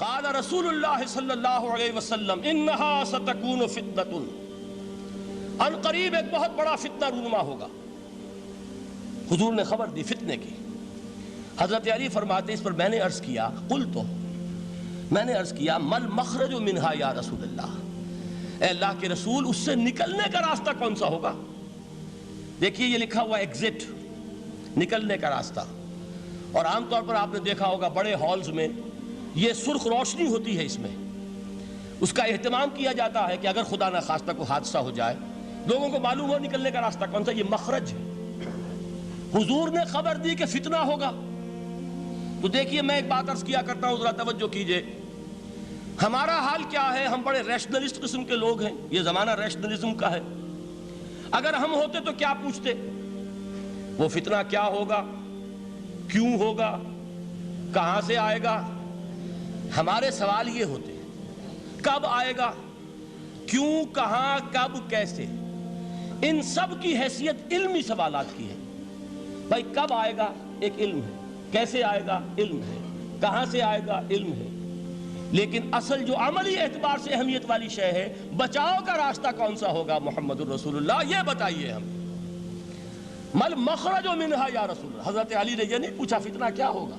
قال رسول اللہ صلی اللہ علیہ وسلم انہا ستکون فتنۃ، ان قریب ایک بہت بڑا فتنہ رونما ہوگا۔ حضور نے خبر دی فتنے کی۔ حضرت علی فرماتے اس پر میں نے عرض کیا، قلت، میں نے عرض کیا مل مخرج منہا یا رسول اللہ، اے اللہ کے رسول اس سے نکلنے کا راستہ کون سا ہوگا؟ دیکھیے یہ لکھا ہوا ایگزٹ، نکلنے کا راستہ، اور عام طور پر آپ نے دیکھا ہوگا بڑے ہالز میں یہ سرخ روشنی ہوتی ہے، اس میں اس کا اہتمام کیا جاتا ہے کہ اگر خدا نہ خواستہ کوئی حادثہ ہو جائے لوگوں کو معلوم ہو نکلنے کا راستہ کون سا، یہ مخرج ہے۔ حضور نے خبر دی کہ فتنہ ہوگا۔ تو دیکھیے میں ایک بات عرض کیا کرتا ہوں، ذرا توجہ کیجئے، ہمارا حال کیا ہے؟ ہم بڑے ریشنلسٹ قسم کے لوگ ہیں، یہ زمانہ ریشنلزم کا ہے۔ اگر ہم ہوتے تو کیا پوچھتے؟ وہ فتنہ کیا ہوگا، کیوں ہوگا، کہاں سے آئے گا؟ ہمارے سوال یہ ہوتے ہیں، کب آئے گا، کیوں، کہاں، کب، کیسے؟ ان سب کی حیثیت علمی سوالات کی ہے۔ بھائی کب آئے گا ایک علم ہے، کیسے آئے گا علم ہے، کہاں سے آئے گا علم ہے، لیکن اصل جو عملی اعتبار سے اہمیت والی شے ہے، بچاؤ کا راستہ کون سا ہوگا محمد الرسول اللہ، یہ بتائیے ہم۔ مل مخرج منہا یا رسول اللہ، حضرت علی نے یہ نہیں پوچھا فتنہ کیا ہوگا،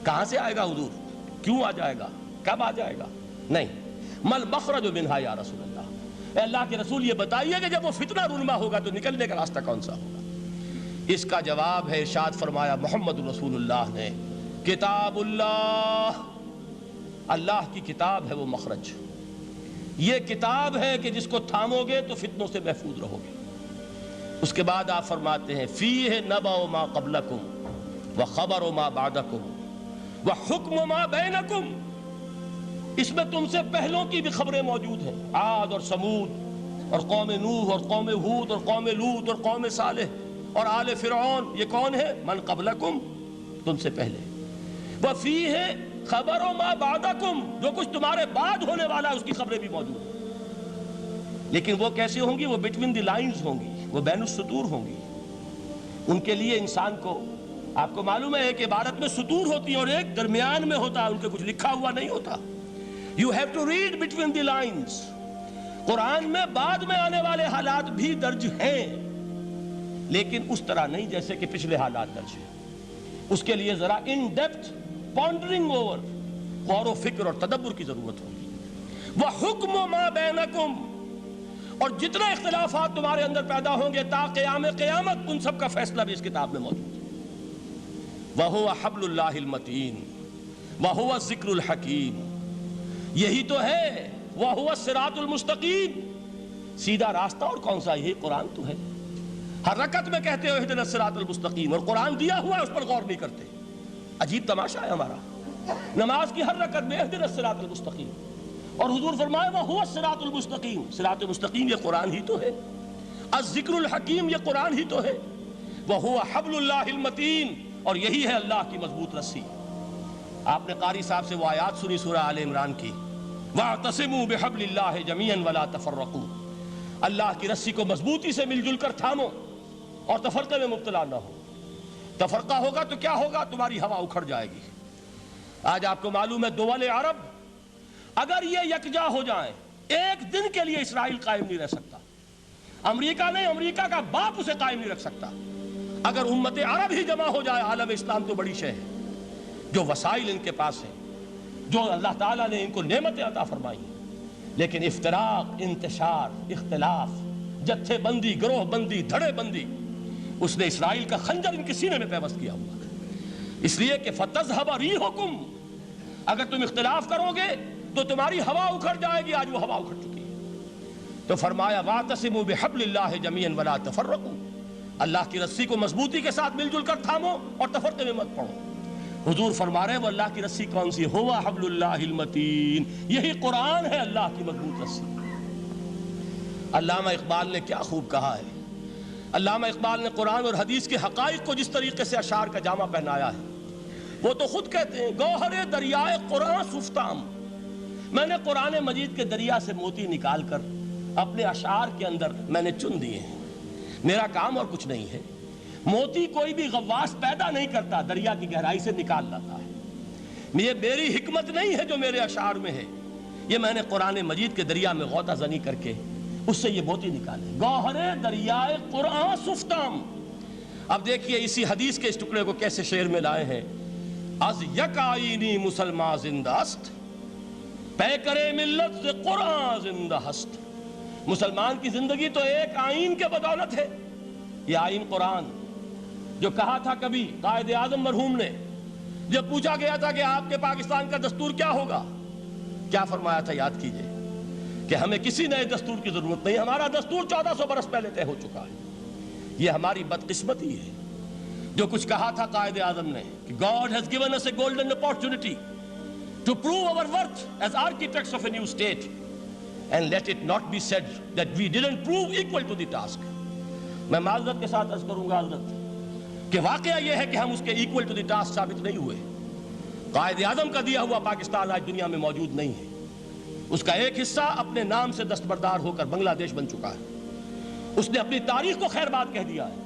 کہاں سے آئے گا حضور، کیوں آ جائے گا، کب آ جائے گا، نہیں، مل مخرج منہا یا رسول اللہ، اے اللہ کے رسول یہ بتائیے کہ جب وہ فتنہ رونما ہوگا تو نکلنے کا راستہ کون سا ہوگا؟ اس کا جواب ہے، ارشاد فرمایا محمد رسول اللہ نے، کتاب اللہ، اللہ کی کتاب ہے وہ مخرج، یہ کتاب ہے کہ جس کو تھامو گے تو فتنوں سے محفوظ رہو گے۔ اس کے بعد آپ فرماتے ہیں فیہ نبأ ما قبلکم وخبر ما بعدکم وحکم ما بینکم، اس میں تم سے پہلوں کی بھی خبریں موجود ہیں، عاد اور سمود اور قوم نوح اور قوم ہود اور قوم لوط اور قوم صالح اور آل فرعون، یہ کون ہے؟ من قبلکم، تم سے پہلے، وفیہ خبر ما بعدکم، جو کچھ تمہارے بعد ہونے والا ہے اس کی خبریں بھی موجود ہیں، لیکن وہ کیسے ہوں گی؟ وہ بٹوین دی لائنز ہوں گی، وہ بین السطور ہوں گی۔ ان کے لیے انسان کو، آپ کو معلوم ہے کہ عبارت میں سطور ہوتی ہیں اور ایک درمیان میں ہوتا ہے، ان کے کچھ لکھا ہوا نہیں ہوتا۔ You have to read between the lines۔ قرآن میں بعد میں آنے والے حالات بھی درج ہیں، لیکن اس طرح نہیں جیسے کہ پچھلے حالات درج ہیں۔ اس کے لیے ذرا ان ڈیپتھ پونڈرنگ اوور، غور و فکر اور تدبر کی ضرورت ہوگی۔ وَحُكْمُ مَا بَيْنَكُمْ، اور جتنے اختلافات تمہارے اندر پیدا ہوں گے تا قیام قیامت، ان سب کا فیصلہ بھی اس کتاب میں موجود ہے۔ وَهُوَ حَبْلُ اللَّهِ الْمَتِينُ وَهُوَ الذِّكْرُ الْحَكِيمُ، یہی تو ہے، وَهُوَ الصِّرَاطُ الْمُسْتَقِيمُ، سیدھا راستہ اور کون سا؟ یہی قرآن تو ہے۔ ہر رکعت میں کہتے ہو اہدنا الصراط المستقیم، اور قرآن دیا ہوا ہے اس پر غور نہیں کرتے۔ عجیب تماشا ہے ہمارا، نماز کی ہر رکعت میں اہدنا الصراط المستقیم، اور حضور فرمائے وَهُوَ الصراط المستقیم، صراط مستقیم یہ قرآن ہی تو ہے، الذکر الحکیم یہ قرآن ہی تو ہے، وَهُوَ حَبْلُ اللَّهِ الْمَتِينُ، اور یہی ہے اللہ کی مضبوط رسی۔ آپ نے قاری صاحب سے وہ آیات سنی سورہ آل عمران کی، وَاعْتَصِمُوا بِحَبْلِ اللَّهِ جَمِيعًا وَلَا تَفَرَّقُوا، اللہ کی رسی کو مضبوطی سے مل جل کر تھامو اور تفرقے میں مبتلا نہ ہو۔ تفرقہ ہوگا تو کیا ہوگا؟ تمہاری ہوا اکھڑ جائے گی۔ آج آپ کو معلوم ہے دول عرب اگر یہ یکجا ہو جائیں، ایک دن کے لیے اسرائیل قائم نہیں رہ سکتا، امریکہ نہیں، امریکہ کا باپ اسے قائم نہیں رکھ سکتا۔ اگر امت عرب ہی جمع ہو جائے، عالم اسلام تو بڑی شے ہے، جو وسائل ان کے پاس ہیں، جو اللہ تعالیٰ نے ان کو نعمتیں عطا فرمائی ہیں، لیکن افتراق، انتشار، اختلاف، جتھے بندی، گروہ بندی، دھڑے بندی، اس نے اسرائیل کا خنجر ان کے سینے میں پیوست کیا ہوا، اس لیے کہ فَتَذْهَبَ رِيحُكُمْ، اگر تم اختلاف کرو گے تو تمہاری ہوا اکھڑ جائے گی۔ آج وہ ہوا اکھڑ چکی ہے۔ تو فرمایا وَاعْتَصِمُوا بِحَبْلِ اللَّهِ جَمِيعًا وَلَا تَفَرَّقُوا، اللہ کی رسی کو مضبوطی کے ساتھ مل جل کر تھامو اور تفرقے میں مت پڑو۔ حضور فرما رہے ہیں وہ اللہ کی رسی کون سی؟ ہوا حبل اللہ المتین، یہی قرآن ہے اللہ کی مضبوط رسی۔ علامہ اقبال نے کیا خوب کہا ہے، علامہ اقبال نے قرآن اور حدیث کے حقائق کو جس طریقے سے اشعار کا جامہ پہنایا ہے، وہ تو خود کہتے ہیں گوہر دریائے قرآن سفتام، میں نے قرآن مجید کے دریا سے موتی نکال کر اپنے اشعار کے اندر میں نے چن دیے ہیں، میرا کام اور کچھ نہیں ہے۔ موتی کوئی بھی غواص پیدا نہیں کرتا، دریا کی گہرائی سے نکال لاتا ہے، یہ میری حکمت نہیں ہے جو میرے اشعار میں ہے، یہ میں نے قرآن مجید کے دریا میں غوطہ زنی کر کے اس سے یہ موتی نکالے، گوہر دریائے قرآن سفتام۔ اب دیکھیے اسی حدیث کے اس ٹکڑے کو کیسے شعر میں لائے ہیں۔ از یک آئینی مسلمان زندہ است، پیکرے ملت سے قرآن زندہ ہست۔ مسلمان کی زندگی تو ایک آئین کے بدولت ہے، یہ آئین قرآن، جو کہا تھا کبھی قائد اعظم مرحوم نے جب پوچھا گیا تھا کہ آپ کے پاکستان کا دستور کیا ہوگا، کیا فرمایا تھا یاد کیجئے کہ ہمیں کسی نئے دستور کی ضرورت نہیں، ہمارا دستور 1400 برس پہلے طے ہو چکا ہے۔ یہ ہماری بدقسمتی ہے جو کچھ کہا تھا قائد اعظم نے کہ God has given us a golden opportunity to prove our worth as architects of a new state and let it not be said that we didn't prove equal to the task۔ میں معذرت کے ساتھ عرض کروں گا حضرت کہ واقعہ یہ ہے کہ ہم اس کے equal to the task ثابت نہیں ہوئے۔ قائد اعظم کا دیا ہوا پاکستان آج دنیا میں موجود نہیں ہے، اس کا ایک حصہ اپنے نام سے دستبردار ہو کر بنگلہ دیش بن چکا ہے، اس نے اپنی تاریخ کو خیر بات کہہ دیا ہے،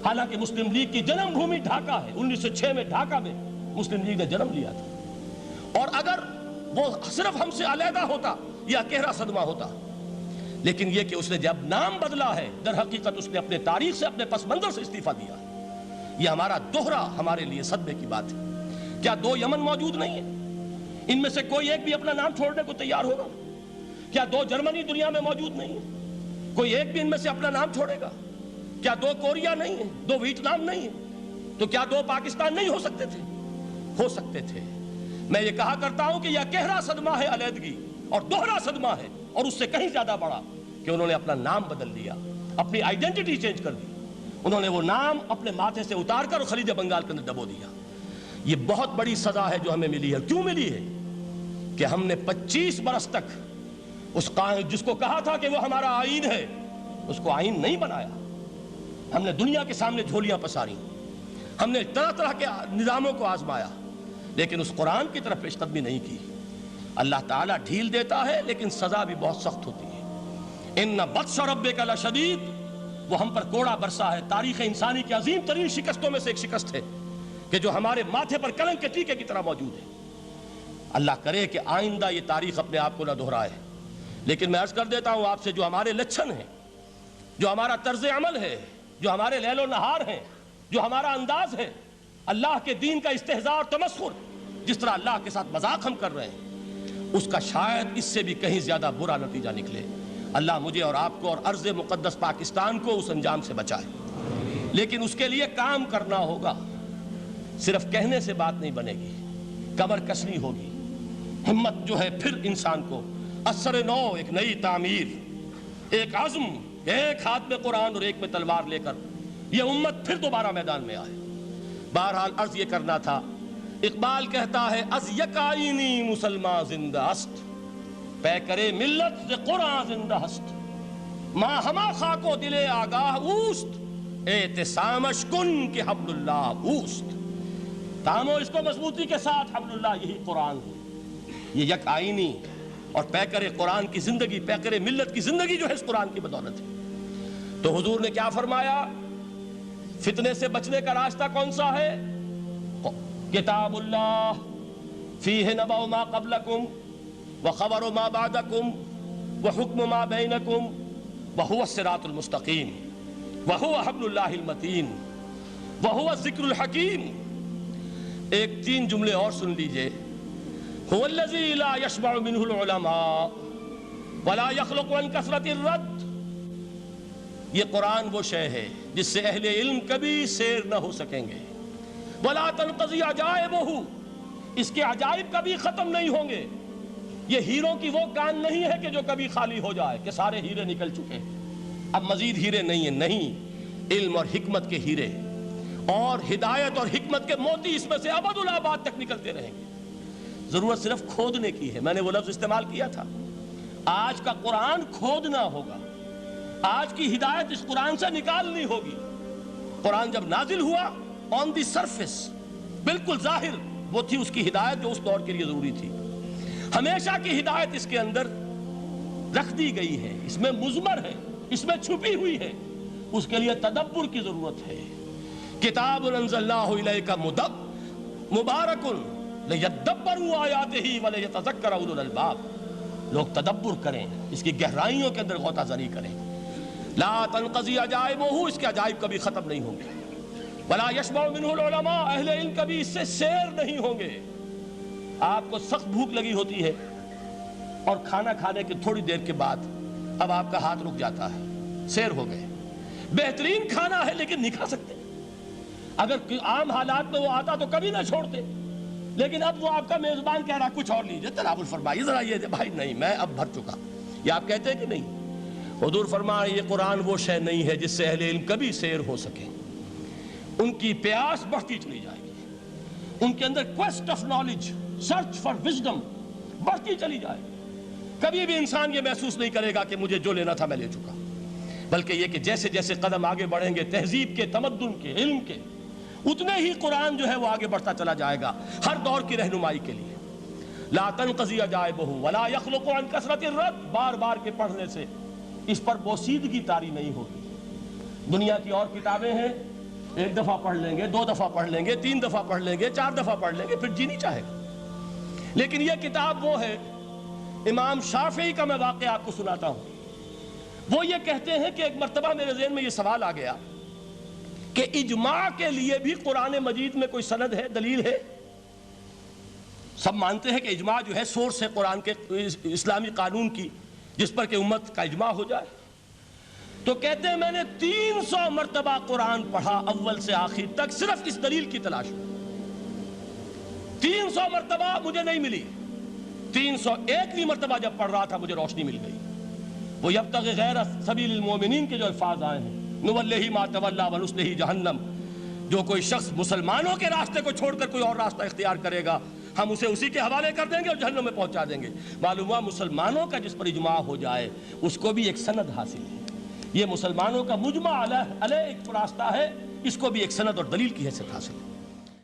حالانکہ مسلم لیگ کی جنم بھومی ڈھاکہ ہے، 1906 میں ڈھاکہ میں مسلم لیگ نے جنم لیا تھا، اور اگر وہ صرف ہم سے علیحدہ ہوتا یا گہرا صدمہ ہوتا، لیکن یہ کہ اس نے جب نام بدلا ہے در حقیقت اس نے اپنے تاریخ سے اپنے پس منظر سے استعفیٰ دیا ہے۔ یہ ہمارا دوہرا ہمارے لیے صدمے کی بات ہے۔ کیا 2 یمن موجود نہیں ہیں؟ ان میں سے کوئی ایک بھی اپنا نام چھوڑنے کو تیار ہوگا؟ کیا 2 جرمنی دنیا میں موجود نہیں ہیں؟ کوئی ایک بھی ان میں سے اپنا نام چھوڑے گا؟ کیا 2 کوریا نہیں ہیں؟ 2 ویتنام نہیں ہیں؟ تو کیا 2 پاکستان نہیں ہو سکتے تھے؟ ہو سکتے تھے۔ میں یہ کہا کرتا ہوں کہ یہ گہرا صدمہ ہے علیحدگی، اور دوہرا صدمہ ہے، اور اس سے کہیں زیادہ بڑا کہ انہوں نے اپنا نام بدل لیا، اپنی آئیڈینٹی چینج کر دی، انہوں نے وہ نام اپنے ماتھے سے اتار کر خلیج بنگال کے اندر دبو دیا۔ یہ بہت بڑی سزا ہے جو ہمیں ملی ہے۔ کیوں ملی ہے؟ کہ ہم نے 25 برس تک اس قائد جس کو کہا تھا کہ وہ ہمارا آئین ہے، اس کو آئین نہیں بنایا۔ ہم نے دنیا کے سامنے جھولیاں پساری، ہم نے طرح طرح کے نظاموں کو آزمایا، لیکن اس قرآن کی طرف پیش قدمی نہیں کی۔ اللہ تعالیٰ ڈھیل دیتا ہے لیکن سزا بھی بہت سخت ہوتی ہے۔ ان بطش ربک لشدید، وہ ہم پر کوڑا برسا ہے۔ تاریخ انسانی کی عظیم ترین شکستوں میں سے ایک شکست ہے کہ جو ہمارے ماتھے پر کلنک کے ٹیکے کی طرح موجود ہے۔ اللہ کرے کہ آئندہ یہ تاریخ اپنے آپ کو نہ دہرائے، لیکن میں عرض کر دیتا ہوں آپ سے، جو ہمارے لچھن ہیں، جو ہمارا طرز عمل ہے، جو ہمارے لیل و نہار ہیں، جو ہمارا انداز ہے، اللہ کے دین کا استہزاء اور تمسخر، جس طرح اللہ کے ساتھ مذاق ہم کر رہے ہیں، اس کا شاید اس سے بھی کہیں زیادہ برا نتیجہ نکلے۔ اللہ مجھے اور آپ کو اور ارض مقدس پاکستان کو اس انجام سے بچائے، لیکن اس کے لیے کام کرنا ہوگا۔ صرف کہنے سے بات نہیں بنے گی، کمر کسنی ہوگی، ہمت جو ہے پھر انسان کو اثر نو، ایک نئی تعمیر، ایک عزم، ایک ہاتھ میں قرآن اور ایک میں تلوار لے کر یہ امت پھر دوبارہ میدان میں آئے۔ بہرحال عرض یہ کرنا تھا، اقبال کہتا ہے از یک آئینی مسلمان زندہ است، پیکرے ملت سے قرآن زندہ ہست، ماں ہما خاک و دل آگاہ اوست، اعتصامش کن کہ حبل اللہ اوست۔ تامو اس کو مضبوطی کے ساتھ، حبل اللہ یہی قرآن ہے۔ یہ یک آئینی اور پیکر قرآن کی زندگی، پیکر ملت کی زندگی جو ہے اس قرآن کی بدولت ہے۔ تو حضور نے کیا فرمایا؟ فتنے سے بچنے کا راستہ کون سا ہے؟ کتاب اللہ فیہ نبأ ما قبلکم وخبر ما بعدکم وحکم ما بینکم وہو الصراط المستقیم وہو حبل اللہ المتین وہو الذکر الحکیم۔ ایک 3 جملے اور سن لیجئے۔ هو الذی لا یشبع منہ العلماء ولا یخلق عن کثرت الرد۔ یہ قرآن وہ شے ہے جس سے اہل علم کبھی سیر نہ ہو سکیں گے۔ ولا تنقضی عجائبہ، اس کے عجائب کبھی ختم نہیں ہوں گے۔ یہ ہیروں کی وہ کان نہیں ہے کہ جو کبھی خالی ہو جائے کہ سارے ہیرے نکل چکے، اب مزید ہیرے نہیں ہیں، نہیں، علم اور حکمت کے ہیرے اور ہدایت اور حکمت کے موتی اس میں سے ابد الآباد تک نکلتے رہیں گے۔ ضرورت صرف کھودنے کی ہے۔ میں نے وہ لفظ استعمال کیا تھا، آج کا قرآن کھودنا ہوگا، آج کی ہدایت اس قرآن سے نکالنی ہوگی۔ قرآن جب نازل ہوا آن دی سرفیس، بالکل ظاہر وہ تھی اس کی ہدایت جو اس دور کے لیے ضروری تھی۔ ہمیشہ کی ہدایت اس کے اندر رکھ دی گئی ہے، اس میں مضمر ہے، اس میں چھپی ہوئی ہے، اس کے لیے تدبر کی ضرورت ہے۔ کتاب انزلناہ الیک مبارک لِيَدَّبَّرُوا آیَاتِهِ وَلِيَتَذَكَّرَ أُولُو الْأَلْبَابِ، لوگ تدبر کریں، اس کی گہرائیوں کے اندر غوطہ زنی کریں۔ لا تنقضی عجائبہ، اس کے عجائب کبھی ختم نہیں ہوں گے۔ ولا یشبع منہ العلماء، اہل علم کبھی اس سے سیر نہیں ہوں گے۔ آپ کو سخت بھوک لگی ہوتی ہے اور کھانا کھانے کے تھوڑی دیر کے بعد اب آپ کا ہاتھ رک جاتا ہے، سیر ہو گئے، بہترین کھانا ہے لیکن نہیں کھا سکتے۔ اگر عام حالات میں وہ آتا تو کبھی نہ چھوڑتے، لیکن اب وہ آپ کا میزبان کہہ رہا کچھ اور لیجئے، تناول فرمائیے ذرا یہ دے، بھائی نہیں میں اب بھر چکا، یہ آپ کہتے ہیں کہ نہیں؟ حضور فرمایا یہ قرآن وہ شے نہیں ہے جس سے اہل علم کبھی سیر ہو سکے، ان کی پیاس بڑھتی چلی جائے گی، ان کے اندر quest of knowledge, search for wisdom بڑھتی چلی جائے گی۔ کبھی بھی انسان یہ محسوس نہیں کرے گا کہ مجھے جو لینا تھا میں لے چکا، بلکہ یہ کہ جیسے جیسے قدم آگے بڑھیں گے تہذیب کے، تمدن کے، علم کے، اتنے ہی قرآن جو ہے وہ آگے بڑھتا چلا جائے گا ہر دور کی رہنمائی کے لیے۔ لا تنقضی عجائبہ ولا یخلق عن کثرت الرد، بار بار کے پڑھنے سے اس پر بوسیدگی طاری نہیں ہوگی۔ دنیا کی اور کتابیں ہیں، ایک دفعہ پڑھ لیں گے، دو دفعہ پڑھ لیں گے، تین دفعہ پڑھ لیں گے، چار دفعہ پڑھ لیں گے، پھر جی نہیں چاہے گا۔ لیکن یہ کتاب وہ ہے، امام شافعی کا میں واقعہ آپ کو سناتا ہوں۔ وہ یہ کہتے ہیں کہ ایک مرتبہ میرے ذہن میں یہ سوال آ گیا کہ اجماع کے لیے بھی قرآن مجید میں کوئی سند ہے، دلیل ہے؟ سب مانتے ہیں کہ اجماع جو ہے سورس ہے قرآن کے اسلامی قانون کی، جس پر کہ امت کا اجماع ہو جائے۔ تو کہتے ہیں میں نے 300 مرتبہ قرآن پڑھا اول سے آخر تک، صرف اس دلیل کی تلاش میں۔ 300 مرتبہ مجھے نہیں ملی، 301ویں مرتبہ جب پڑھ رہا تھا مجھے روشنی مل گئی۔ وہ یبتغی غیر سبیل المومنین کے جو الفاظ آئے ہیں، نولہ ما تولی ونصلہ جہنم، جو کوئی شخص مسلمانوں کے راستے کو چھوڑ کر کوئی اور راستہ اختیار کرے گا ہم اسے اسی کے حوالے کر دیں گے اور جہنم میں پہنچا دیں گے۔ معلوم ہوا مسلمانوں کا جس پر اجماع ہو جائے اس کو بھی ایک سند حاصل ہے۔ یہ مسلمانوں کا مجمع علیہ ایک راستہ ہے، اس کو بھی ایک سند اور دلیل کی حیثیت حاصل ہے۔